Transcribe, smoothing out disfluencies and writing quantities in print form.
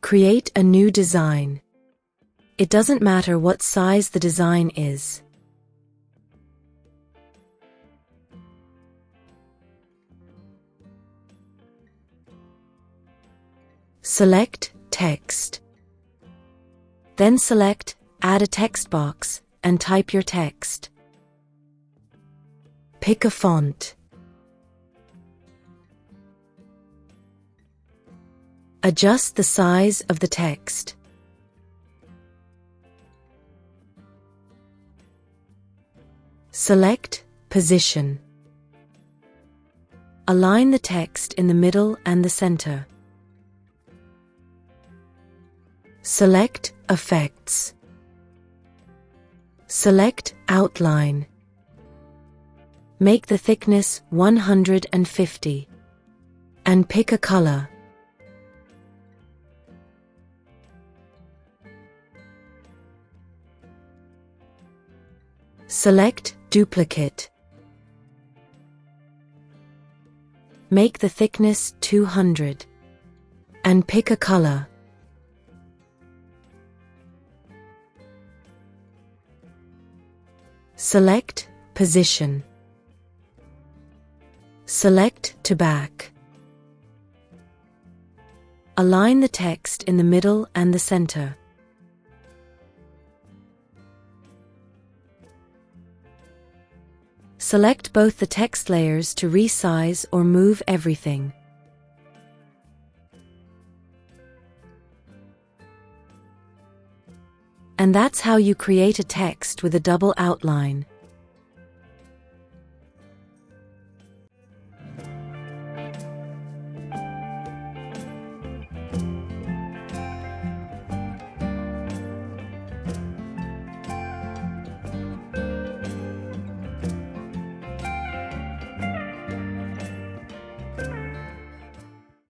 Create a new design. It doesn't matter what size the design is. Select Text. Then select Add a text box and type your text. Pick a font. Adjust the size of the text. Select Position. Align the text in the middle and the center. Select Effects. Select Outline. Make the thickness 150 and pick a color. Select Duplicate. Make the thickness 200 and pick a color. Select Position. Select To Back. Align the text in the middle and the center. Select both the text layers to resize or move everything. And that's how you create a text with a double outline.